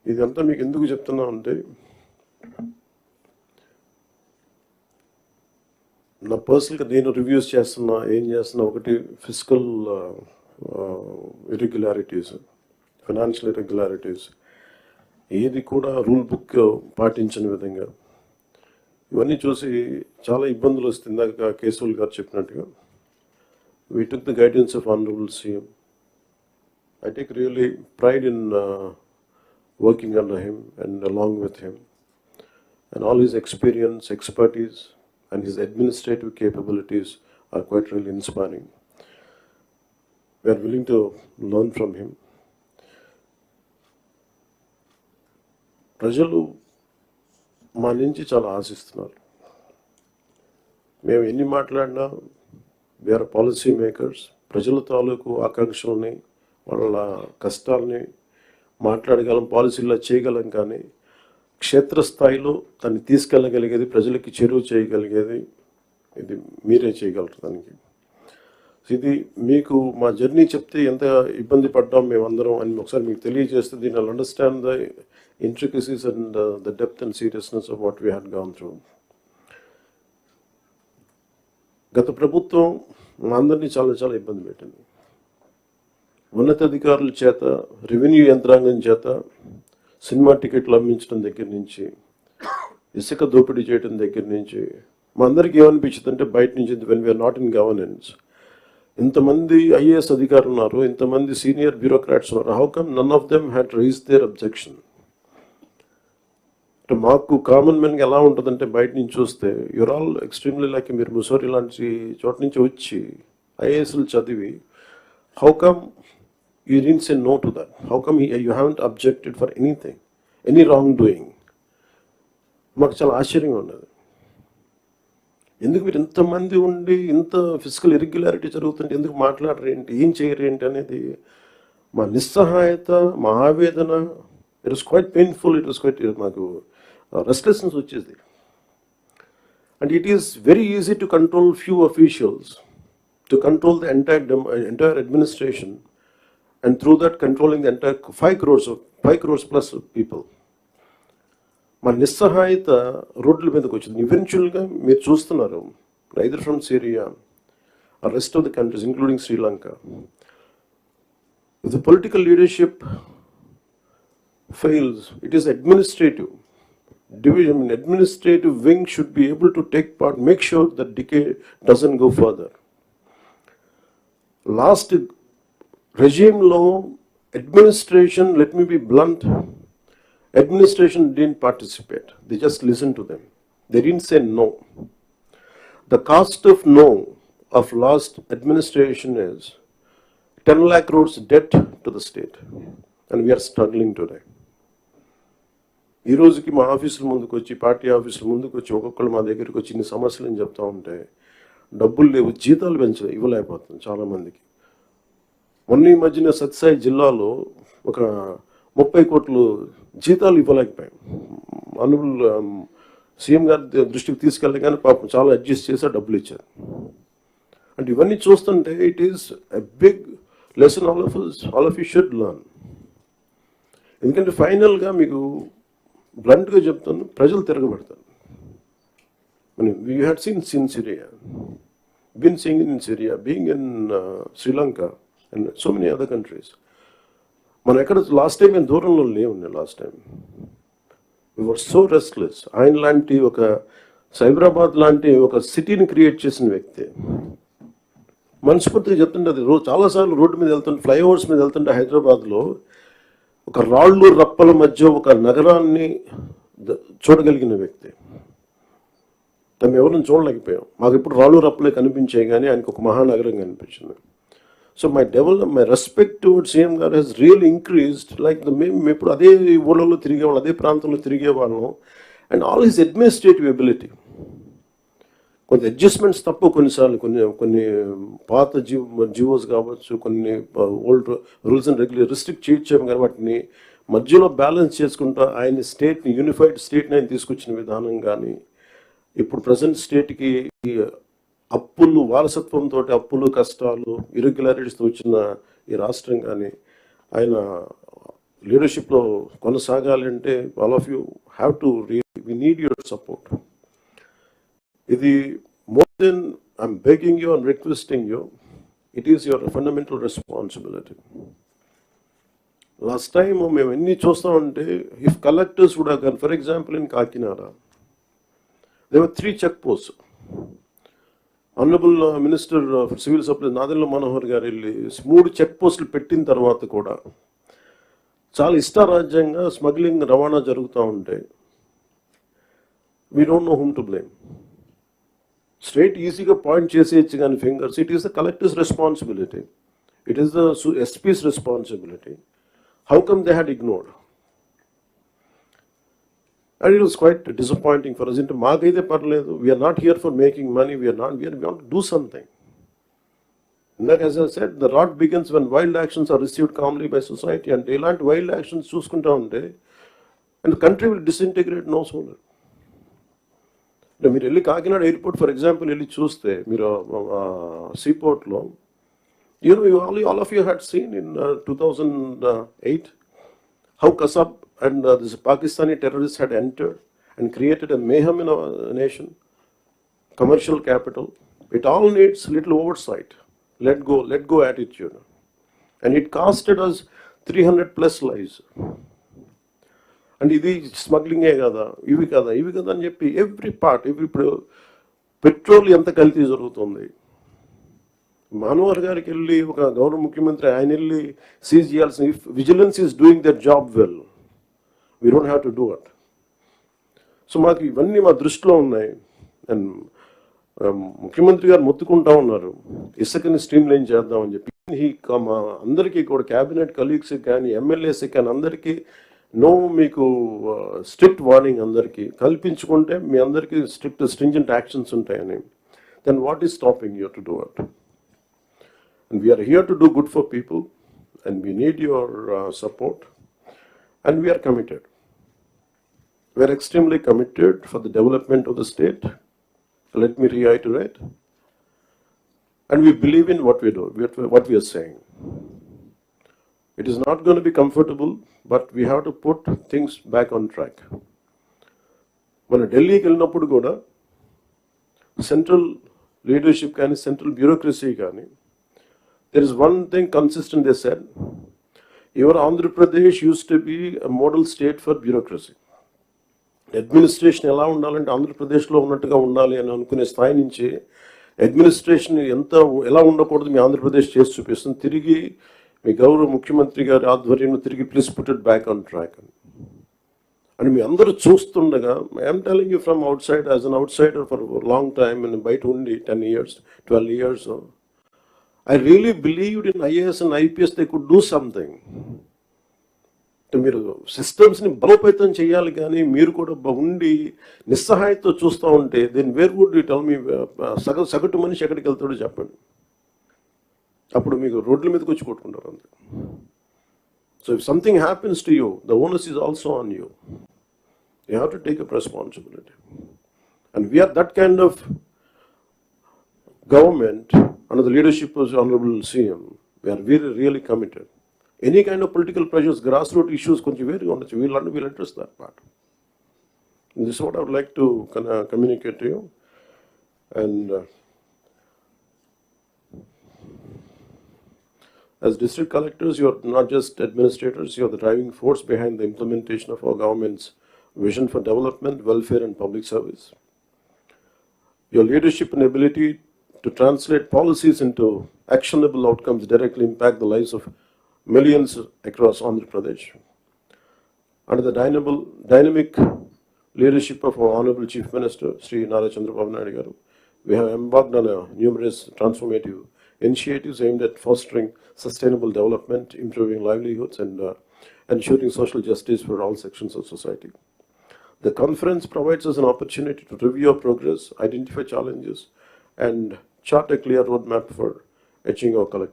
ఇదంతా మీకు ఎందుకు చెప్తున్నా అంటే, నా పర్సనల్గా నేను రివ్యూస్ చేస్తున్నా, ఏం చేస్తున్నా, ఒకటి ఫిజికల్ ఇర్రెగ్యులారిటీస్, ఫైనాన్షియల్ ఇర్రెగ్యులారిటీస్, ఏది కూడా రూల్ బుక్ పాటించని విధంగా ఇవన్నీ చూసి చాలా ఇబ్బందులు వస్తుంది. ఇందాక కేశవుల్ గారు చెప్పినట్టుగా we took the guidance of Honorable CM. I take really pride in working under him and along with him, and all his experience, expertise, and his administrative capabilities are quite really inspiring. We are willing to learn from him. ప్రజలు మా నుంచి చాలా ఆశిస్తున్నారు. మేము ఎన్ని మాట్లాడినా వేరే policy makers ప్రజల తాలూకు ఆకాంక్షల్ని, వాళ్ళ కష్టాలని మాట్లాడగలం, పాలసీల్లో చేయగలం, కానీ క్షేత్రస్థాయిలో దాన్ని తీసుకెళ్ళగలిగేది, ప్రజలకి చేరువ చేయగలిగేది ఇది మీరే చేయగలరు. దానికి ఇది మీకు మా జర్నీ చెప్తే ఎంత ఇబ్బంది పడ్డాం మేమందరం అని ఒకసారి మీకు తెలియజేస్తే దీని understand the intricacies and the depth and seriousness of what we had gone through. గత ప్రభుత్వం మా అందరినీ చాలా చాలా ఇబ్బంది పెట్టింది. ఉన్నతాధికారుల చేత, రెవెన్యూ యంత్రాంగం చేత సినిమా టికెట్లు అమ్మించడం దగ్గర నుంచి, ఇసుక దోపిడీ చేయడం దగ్గర నుంచి మా అందరికీ ఏమనిపించింది అంటే, బయట నుంచి when we are not in governance, ఇంతమంది ఐఏఎస్ అధికారులు ఉన్నారు, ఇంతమంది సీనియర్ బ్యూరోక్రాట్స్ ఉన్నారు, how come none of them had raise their objection. మాకు కామన్ మెన్కి ఎలా ఉంటుందంటే, బయట నుంచి చూస్తే యూర్ ఆల్ ఎక్స్ట్రీమ్లీ లైక్, మీరు ముసోరి లాంటి చోట నుంచి వచ్చి ఐఏఎస్లు చదివి, how come you didn't say no to that, how come you haven't objected for anything, any wrong doing. మాకు చాలా ఆశ్చర్యంగా ఉన్నది. ఎందుకు మీరు ఇంతమంది ఉండి ఇంత ఫిజికల్ ఇర్రెగ్యులారిటీ జరుగుతుంటే ఎందుకు మాట్లాడరేంటి, ఏం చేయరేంటి అనేది మా నిస్సహాయత, మా ఆవేదన. It was quite painful, it was quite, మాకు రెస్ట్లెస్నెస్ వచ్చేది. And it is very easy to control few officials, to control the entire administration, and through that controlling the entire 5 crores plus people. మా నిస్సహాయత రోడ్ల మీదకి వచ్చింది. ఈవెన్చువల్గా మీరు చూస్తున్నారు, either from Syria or rest of the countries including Sri Lanka, the political leadership fails, it is administrative division. Administrative wing should be able to take part, make sure that decay doesn't go further. Last regime law, administration, let me be blunt, administration didn't participate. They just listened to them. They didn't say no. The cost of no of last administration is 10 lakh crores debt to the state, and we are struggling today. ఈ రోజుకి మా ఆఫీసుల ముందుకు వచ్చి, party ఆఫీసుల ముందుకు వచ్చి ఒక్కొక్కరు మా దగ్గరికి వచ్చి ఇన్ని సమస్యలు అని చెప్తా ఉంటే, డబ్బులు లేవు, జీతాలు ఇవ్వలేకపోతుంది చాలామందికి. మొన్న ఈ మధ్యన సత్యసాయి జిల్లాలో ఒక 30 కోట్లు జీతాలు ఇవ్వలేకపోయాం. అనుబుల్ సీఎం గారి దృష్టికి తీసుకెళ్ళగానే పాపం చాలా అడ్జస్ట్ చేసి డబ్బులు ఇచ్చారు. అంటే ఇవన్నీ చూస్తుంటే it is a big lesson all of you should learn. ఎందుకంటే ఫైనల్గా మీకు బ్లంట్గా చెప్తాను, ప్రజలు తిరగబడతారు. We had seen Syria, been seeing in Syria, being in Sri Lanka and so many other countries. మనం ఎక్కడ లాస్ట్ టైం దూరంలో లేవున్నాయి. Last time we were so restless. ఆయన లాంటి ఒక సైబరాబాద్ లాంటి ఒక సిటీని క్రియేట్ చేసిన వ్యక్తి మనస్ఫూర్తిగా చెప్తుంటే, అది చాలాసార్లు రోడ్డు మీద వెళ్తుంటే, ఫ్లైఓవర్స్ మీద వెళ్తుంటే హైదరాబాద్లో ఒక రాళ్ళు రప్పల మధ్య ఒక నగరాన్ని చూడగలిగిన వ్యక్తి. తను ఎవరిని చూడలేకపోయాం. మాకు ఇప్పుడు రాళ్ళు రప్పలే కనిపించాయి, కానీ ఆయనకు ఒక మహానగరం కనిపించింది. So my respect towards CM గారు హెస్ రియల్ ఇంక్రీజ్డ్. లైక్ మేము ఇప్పుడు అదే ఊళ్ళలో తిరిగేవాళ్ళం, అదే ప్రాంతంలో తిరిగేవాళ్ళం. And all his administrative ability, కొన్ని అడ్జస్ట్మెంట్స్ తప్ప కొన్నిసార్లు కొన్ని పాత జీవోస్ కావచ్చు, కొన్ని old rules and regulation restrict చేయొచ్చాము, కానీ వాటిని మధ్యలో బ్యాలెన్స్ చేసుకుంటూ ఆయన స్టేట్ని, యూనిఫైడ్ స్టేట్ని ఆయన తీసుకొచ్చిన విధానం కానీ, ఇప్పుడు ప్రజెంట్ స్టేట్కి అప్పులు, వారసత్వంతో అప్పులు, కష్టాలు, ఇర్రెగ్యులారిటీస్తో వచ్చిన ఈ రాష్ట్రం కానీ, ఆయన లీడర్షిప్లో కొనసాగాలంటే all of you have to we need your support. ఇది more than I'm begging you and requesting you, it is your fundamental responsibility. Last time మేము ఎన్ని చూస్తామంటే if collectors would have gone, for example in Kakinada, there were 3 check posts. Honorable Minister for Civil Supplies Nadella Manohar గారు వెళ్ళి 3 check పోస్టులు పెట్టిన తర్వాత కూడా చాలా ఇష్టారాజ్యంగా స్మగ్లింగ్ రవాణా జరుగుతూ ఉంటే we don't know whom to blame. Straight ఈజీగా పాయింట్ చేసేయచ్చు కానీ fingers, it is the collector's responsibility, it is the SP's responsibility. How come they had ignored? And it was quite disappointing for us. Into maagaide parledu, we are not here for making money, we want to do something. And that, as I said, the rot begins when wild actions are received calmly by society, and ilanti wild actions chuskunta unte and the country will disintegrate no sooner. మీరు వెళ్ళి Kakinada airport for example వెళ్ళి చూస్తే మీరు సీపోర్ట్లో all of you had seen in 2008 how Kasab and this Pakistani terrorists had entered and created a mayhem in our nation, commercial capital. It all needs little oversight, let go attitude, and it costed us 300+ lives. And ఇది స్మగ్లింగే కదా, ఇవి కదా అని చెప్పి every petrol ఎంత కల్తీ జరుగుతుంది. మనోహర్ గారికి వెళ్ళి ఒక గౌరవ ముఖ్యమంత్రి ఆయన వెళ్ళి సీజ్ చేయాల్సిన, if vigilance is doing their job well, we don't have to do it. So మాకు ఇవన్నీ మా దృష్టిలో ఉన్నాయి. అండ్ ముఖ్యమంత్రి గారు మొత్తుకుంటా ఉన్నారు ఇసుకని స్ట్రీమ్ లైన్ చేద్దామని చెప్పి. మా అందరికీ కూడా క్యాబినెట్ కలీగ్స్కి కానీ ఎమ్మెల్యేస్కి కానీ అందరికీ మీకు స్ట్రిక్ట్ వార్నింగ్ అందరికీ కల్పించుకుంటే మీ అందరికీ స్ట్రింజెంట్ యాక్షన్స్ ఉంటాయని. Then what is stopping you to do it? And we are here to do good for people, and we need your support, and we are committed. We are extremely committed for the development of the state. Let me reiterate. And we believe in what we do, what we are saying. It is not going to be comfortable, but we have to put things back on track. When Delhi వెళ్ళినప్పుడు కూడా central leadership కానీ central bureaucracy కానీ, there is one thing consistent they said, your Andhra Pradesh used to be a model state for bureaucracy. Administration ఎలా ఉండాలంటే ఆంధ్రప్రదేశ్లో ఉన్నట్టుగా ఉండాలి అని అనుకునే స్థాయి నుంచి అడ్మినిస్ట్రేషన్ ఎలా ఉండకూడదు మీ ఆంధ్రప్రదేశ్ చేసి చూపిస్తుంది. తిరిగి మీ గౌరవ ముఖ్యమంత్రి గారి ఆధ్వర్యంలో తిరిగి please put it back on track అని మీ అందరూ చూస్తుండగా, I'm telling you from out side, as an out cider for long time, బయట ఉండి 10 years 12 years, I really believed in IAS and IPS they could do something. మీరు సిస్టమ్స్ని బలోపేతం చేయాలి, కానీ మీరు కూడా ఉండి నిస్సహాయతో చూస్తూ ఉంటే then where would you tell me? సగటు మనిషి ఎక్కడికి వెళ్తాడో చెప్పండి. అప్పుడు మీకు రోడ్ల మీదకి వచ్చి కొట్టుకుంటారు అంతే. So if something happens to you, the onus is also on you. You have to take up responsibility. And we are that kind of government under the leadership of Honorable CM. We are really committed. Any kind of political pressures, grassroots issues, we'll address that part. And this is what I would like to communicate to you. And as district collectors, you are not just administrators, you are the driving force behind the implementation of our government's vision for development, welfare and public service. Your leadership and ability to translate policies into actionable outcomes directly impact the lives of millions across Andhra Pradesh. Under the dynamic leadership of our Honorable Chief Minister, Sri Nara Chandrababu Naidu Garu, we have embarked on numerous transformative initiatives aimed at fostering sustainable development, improving livelihoods, and ensuring social justice for all sections of society. The conference provides us an opportunity to review our progress, identify challenges, and chart a clear roadmap for achieving our collective